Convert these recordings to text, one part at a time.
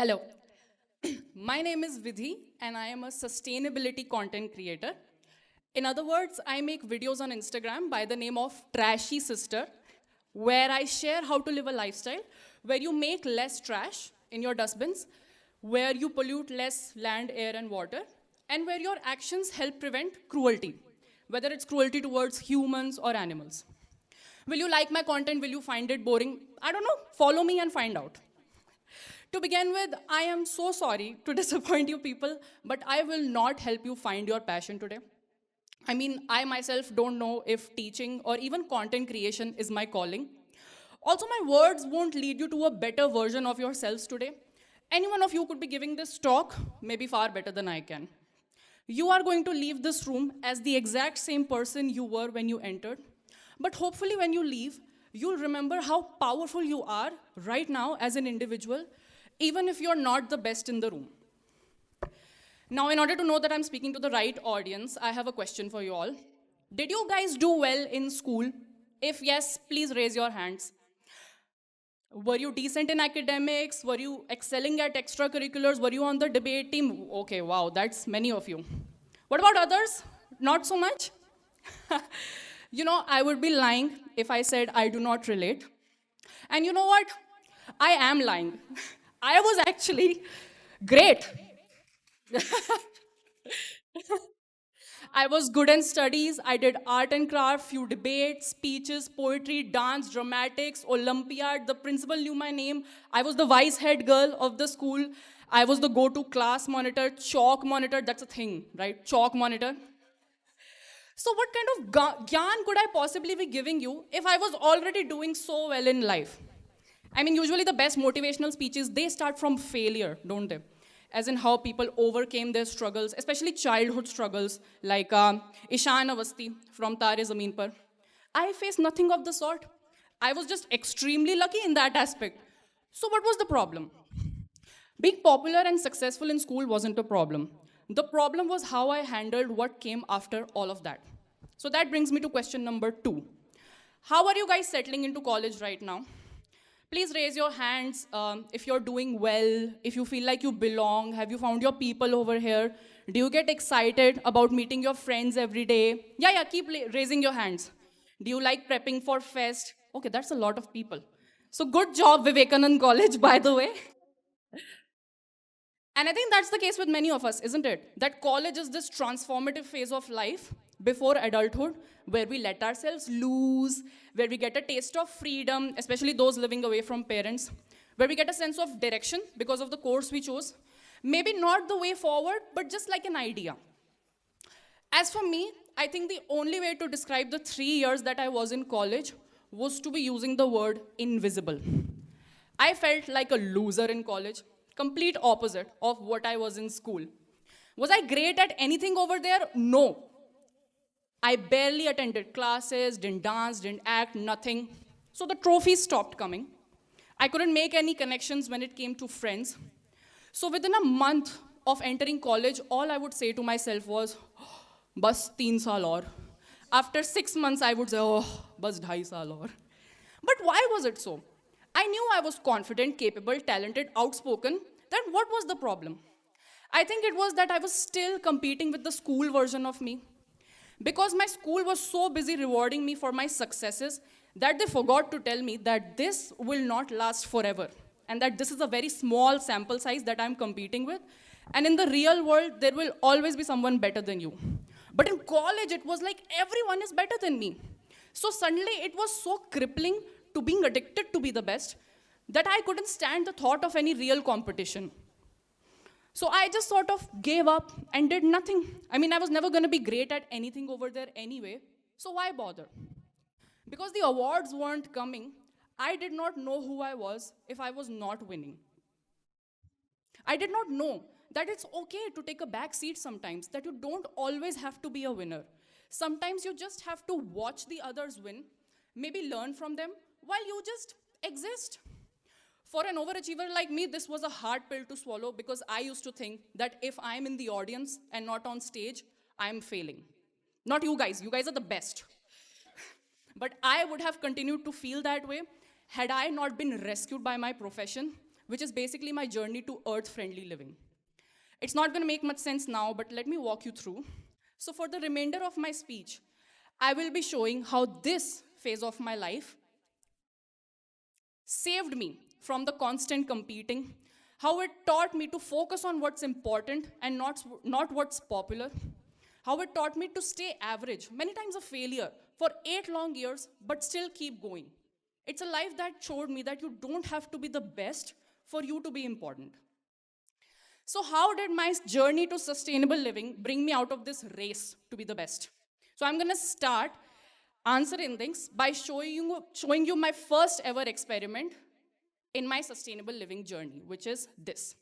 Hello, my name is Vidhi and I am a sustainability content creator. In other words, I make videos on Instagram by the name of Trashy Sister, where I share how to live a lifestyle where you make less trash in your dustbins, where you pollute less land, air, and water, and where your actions help prevent cruelty, whether it's cruelty towards humans or animals. Will you like my content? Will you find it boring? I don't know. Follow me and find out. To begin with, I am so sorry to disappoint you people, but I will not help you find your passion today. I mean, I myself don't know if teaching or even content creation is my calling. Also, my words won't lead you to a better version of yourselves today. Any one of you could be giving this talk maybe far better than I can. You are going to leave this room as the exact same person you were when you entered. But hopefully, when you leave, you'll remember how powerful you are right now as an individual, even if you're not the best in the room. Now, in order to know that I'm speaking to the right audience, I have a question for you all. Did you guys do well in school? If yes, please raise your hands. Were you decent in academics? Were you excelling at extracurriculars? Were you on the debate team? Okay, wow, that's many of you. What about others? Not so much? I would be lying if I said I do not relate. And you know what? I am lying. I was actually great. I was good in studies. I did art and craft, few debates, speeches, poetry, dance, dramatics, Olympiad. The principal knew my name. I was the vice head girl of the school. I was the go-to class monitor, chalk monitor. That's a thing, right? Chalk monitor. So what kind of gyan could I possibly be giving you if I was already doing so well in life? I mean, usually the best motivational speeches, they start from failure, don't they? As in how people overcame their struggles, especially childhood struggles, like Ishan Avasti from Tare Zameen Par. I faced nothing of the sort. I was just extremely lucky in that aspect. So what was the problem? Being popular and successful in school wasn't a problem. The problem was how I handled what came after all of that. So that brings me to question number 2. How are you guys settling into college right now? Please raise your hands if you're doing well, if you feel like you belong. Have you found your people over here? Do you get excited about meeting your friends every day? Yeah, keep raising your hands. Do you like prepping for fest? Okay, that's a lot of people. So good job, Vivekanand College, by the way. And I think that's the case with many of us, isn't it? That college is this transformative phase of life before adulthood where we let ourselves loose, where we get a taste of freedom, especially those living away from parents, where we get a sense of direction because of the course we chose. Maybe not the way forward, but just like an idea. As for me, I think the only way to describe the 3 years that I was in college was to be using the word invisible. I felt like a loser in college, complete opposite of what I was in school. Was I great at anything over there? No. I barely attended classes, didn't dance, didn't act, nothing. So the trophies stopped coming. I couldn't make any connections when it came to friends. So within a month of entering college, all I would say to myself was, bas 3 saal aur. After 6 months, I would say, oh, bas 2.5 saal aur. But why was it so? I knew I was confident, capable, talented, outspoken. Then what was the problem? I think it was that I was still competing with the school version of me. Because my school was so busy rewarding me for my successes that they forgot to tell me that this will not last forever and that this is a very small sample size that I'm competing with. And in the real world, there will always be someone better than you. But in college, it was like everyone is better than me. So suddenly, it was so crippling to being addicted to be the best that I couldn't stand the thought of any real competition. So I just sort of gave up and did nothing. I mean, I was never going to be great at anything over there anyway, so why bother? Because the awards weren't coming, I did not know who I was if I was not winning. I did not know that it's okay to take a back seat sometimes, that you don't always have to be a winner. Sometimes you just have to watch the others win, maybe learn from them, while you just exist. For an overachiever like me, this was a hard pill to swallow because I used to think that if I'm in the audience and not on stage, I'm failing. Not you guys are the best. But I would have continued to feel that way had I not been rescued by my profession, which is basically my journey to earth-friendly living. It's not going to make much sense now, but let me walk you through. So for the remainder of my speech, I will be showing how this phase of my life saved me from the constant competing, how it taught me to focus on what's important and not what's popular, how it taught me to stay average, many times a failure, for 8 long years, but still keep going. It's a life that showed me that you don't have to be the best for you to be important. So how did my journey to sustainable living bring me out of this race to be the best? So I'm gonna start answering things by showing you my first ever experiment in my sustainable living journey, which is this.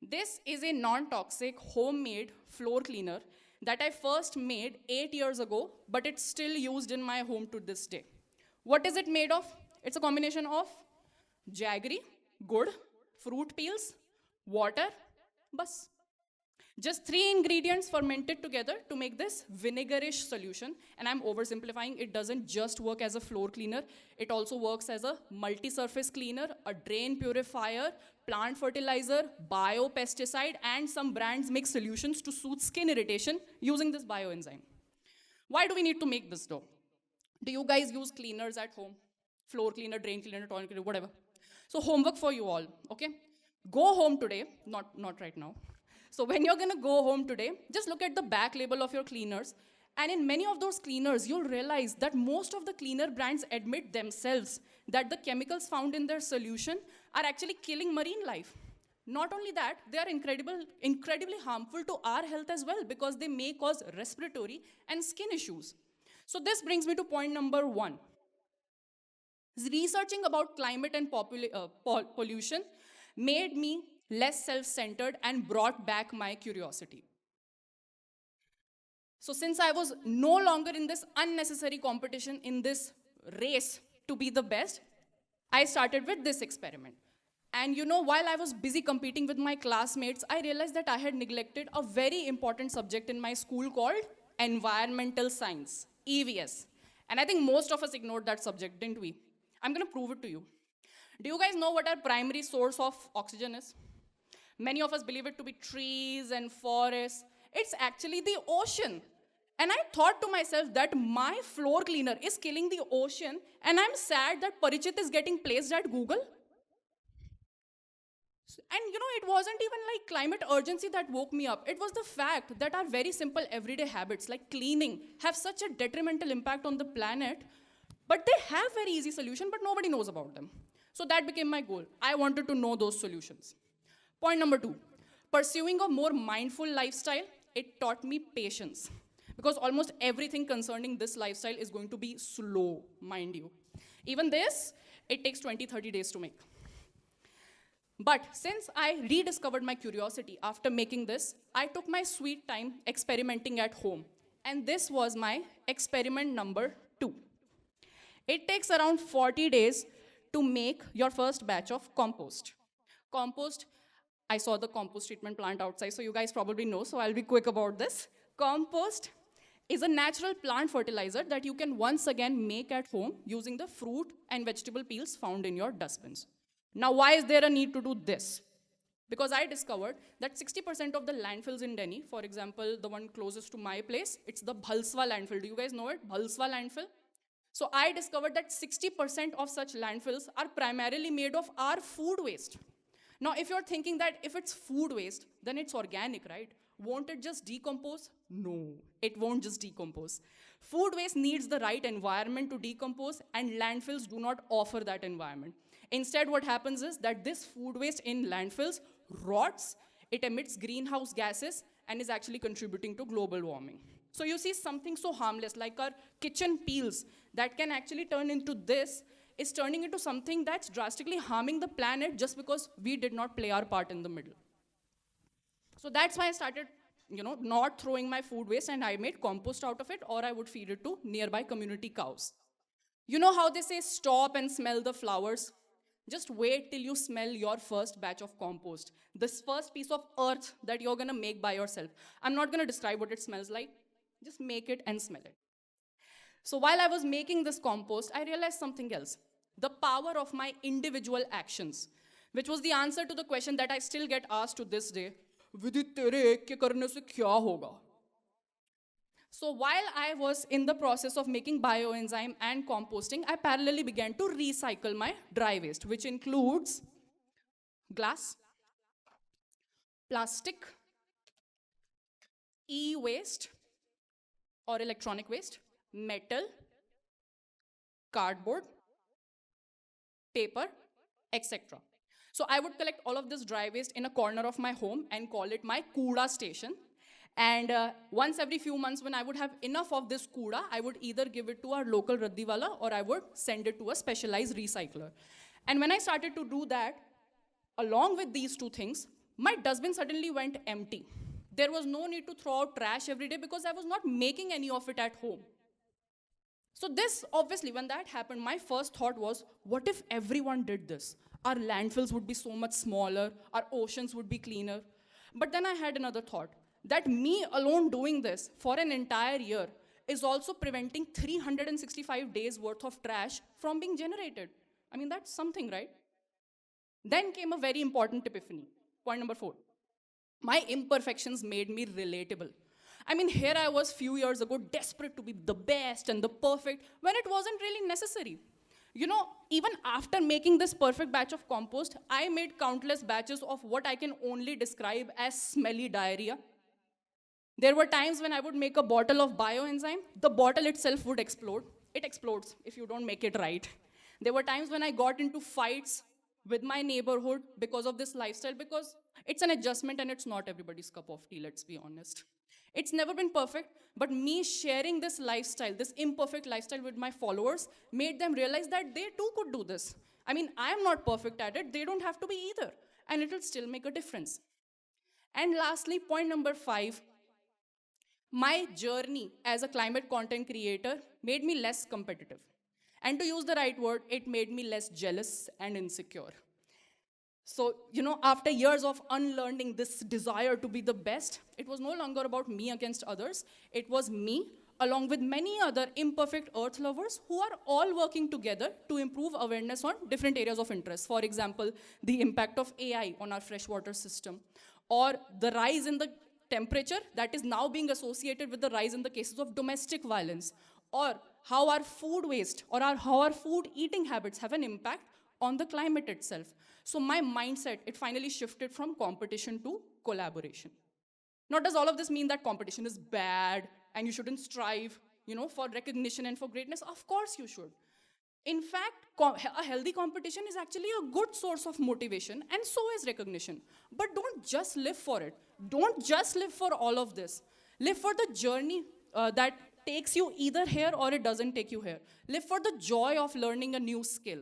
This is a non-toxic homemade floor cleaner that I first made 8 years ago, but it's still used in my home to this day. What is it made of? It's a combination of jaggery, good, fruit peels, water, bas. Just 3 ingredients fermented together to make this vinegarish solution. And I'm oversimplifying, it doesn't just work as a floor cleaner, it also works as a multi-surface cleaner, a drain purifier, plant fertilizer, biopesticide, and some brands make solutions to soothe skin irritation using this bioenzyme. Why do we need to make this though? Do you guys use cleaners at home? Floor cleaner, drain cleaner, toilet cleaner, whatever. So homework for you all, okay? Go home today, not right now. So when you're gonna go home today, just look at the back label of your cleaners. And in many of those cleaners, you'll realize that most of the cleaner brands admit themselves that the chemicals found in their solution are actually killing marine life. Not only that, they are incredibly harmful to our health as well because they may cause respiratory and skin issues. So this brings me to point number 1. Researching about climate and pollution made me less self-centered and brought back my curiosity. So since I was no longer in this unnecessary competition, in this race to be the best, I started with this experiment. And you know, while I was busy competing with my classmates, I realized that I had neglected a very important subject in my school called environmental science, EVS. And I think most of us ignored that subject, didn't we? I'm gonna prove it to you. Do you guys know what our primary source of oxygen is? Many of us believe it to be trees and forests. It's actually the ocean. And I thought to myself that my floor cleaner is killing the ocean, and I'm sad that Parichit is getting placed at Google. And you know, it wasn't even like climate urgency that woke me up. It was the fact that our very simple everyday habits like cleaning have such a detrimental impact on the planet, but they have very easy solution, but nobody knows about them. So that became my goal. I wanted to know those solutions. Point number 2, pursuing a more mindful lifestyle, it taught me patience. Because almost everything concerning this lifestyle is going to be slow, mind you. Even this, it takes 20-30 days to make. But since I rediscovered my curiosity after making this, I took my sweet time experimenting at home. And this was my experiment number 2. It takes around 40 days to make your first batch of compost. Compost, I saw the compost treatment plant outside, so you guys probably know, so I'll be quick about this. Compost is a natural plant fertilizer that you can once again make at home using the fruit and vegetable peels found in your dustbins. Now, why is there a need to do this? Because I discovered that 60% of the landfills in Delhi, for example, the one closest to my place, it's the Bhalswa landfill. Do you guys know it? Bhalswa landfill? So I discovered that 60% of such landfills are primarily made of our food waste. Now, if you're thinking that if it's food waste, then it's organic, right? Won't it just decompose? No, it won't just decompose. Food waste needs the right environment to decompose, and landfills do not offer that environment. Instead, what happens is that this food waste in landfills rots, it emits greenhouse gases, and is actually contributing to global warming. So you see, something so harmless like our kitchen peels that can actually turn into this is turning into something that's drastically harming the planet just because we did not play our part in the middle. So that's why I started, not throwing my food waste, and I made compost out of it, or I would feed it to nearby community cows. You know how they say stop and smell the flowers? Just wait till you smell your first batch of compost. This first piece of earth that you're gonna make by yourself. I'm not gonna describe what it smells like. Just make it and smell it. So while I was making this compost, I realized something else. The power of my individual actions. which was the answer to the question that I still get asked to this day. विधि तेरे एक के करने से क्या होगा? So while I was in the process of making bioenzyme and composting, I parallelly began to recycle my dry waste, which includes glass, plastic, e-waste or electronic waste, metal, cardboard, paper, etc. So I would collect all of this dry waste in a corner of my home and call it my kuda station. And once every few months, when I would have enough of this kuda, I would either give it to our local raddiwala or I would send it to a specialized recycler. And when I started to do that, along with these two things, my dustbin suddenly went empty. There was no need to throw out trash every day because I was not making any of it at home. So this, obviously, when that happened, my first thought was, what if everyone did this? Our landfills would be so much smaller, our oceans would be cleaner. But then I had another thought, that me alone doing this for an entire year is also preventing 365 days worth of trash from being generated. I mean, that's something, right? Then came a very important epiphany. Point number 4. My imperfections made me relatable. I mean, here I was few years ago, desperate to be the best and the perfect, when it wasn't really necessary. You know, even after making this perfect batch of compost, I made countless batches of what I can only describe as smelly diarrhea. There were times when I would make a bottle of bioenzyme, the bottle itself would explode. It explodes if you don't make it right. There were times when I got into fights with my neighborhood because of this lifestyle, because it's an adjustment and it's not everybody's cup of tea, let's be honest. It's never been perfect, but me sharing this lifestyle, this imperfect lifestyle with my followers, made them realize that they too could do this. I mean, I'm not perfect at it, they don't have to be either, and it'll still make a difference. And lastly, point number 5, my journey as a climate content creator made me less competitive. And to use the right word, it made me less jealous and insecure. So, you know, after years of unlearning this desire to be the best, it was no longer about me against others. It was me, along with many other imperfect earth lovers who are all working together to improve awareness on different areas of interest. For example, the impact of AI on our freshwater system, or the rise in the temperature that is now being associated with the rise in the cases of domestic violence, or how our food waste or how our food eating habits have an impact on the climate itself. So my mindset, it finally shifted from competition to collaboration. Now, does all of this mean that competition is bad and you shouldn't strive, you know, for recognition and for greatness? Of course you should. In fact, a healthy competition is actually a good source of motivation, and so is recognition. But don't just live for it. Don't just live for all of this. Live for the journey that takes you either here or it doesn't take you here. Live for the joy of learning a new skill.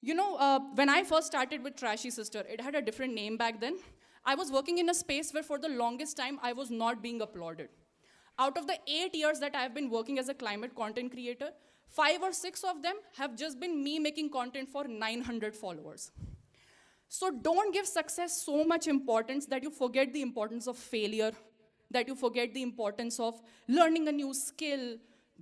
You know, when I first started with Trashy Sister, it had a different name back then. I was working in a space where for the longest time I was not being applauded. Out of the 8 years that I've been working as a climate content creator, 5 or 6 of them have just been me making content for 900 followers. So don't give success so much importance that you forget the importance of failure, that you forget the importance of learning a new skill,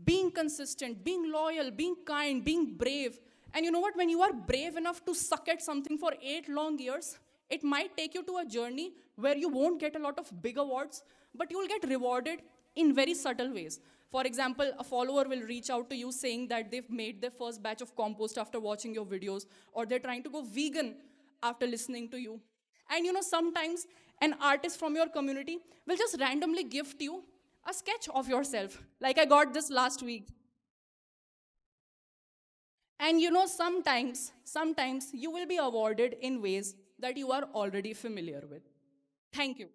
being consistent, being loyal, being kind, being brave. And you know what? When you are brave enough to suck at something for 8 long years, it might take you to a journey where you won't get a lot of big awards, but you will get rewarded in very subtle ways. For example, a follower will reach out to you saying that they've made their first batch of compost after watching your videos, or they're trying to go vegan after listening to you. And you know, sometimes an artist from your community will just randomly gift you a sketch of yourself, like I got this last week. And you know, sometimes you will be awarded in ways that you are already familiar with. Thank you.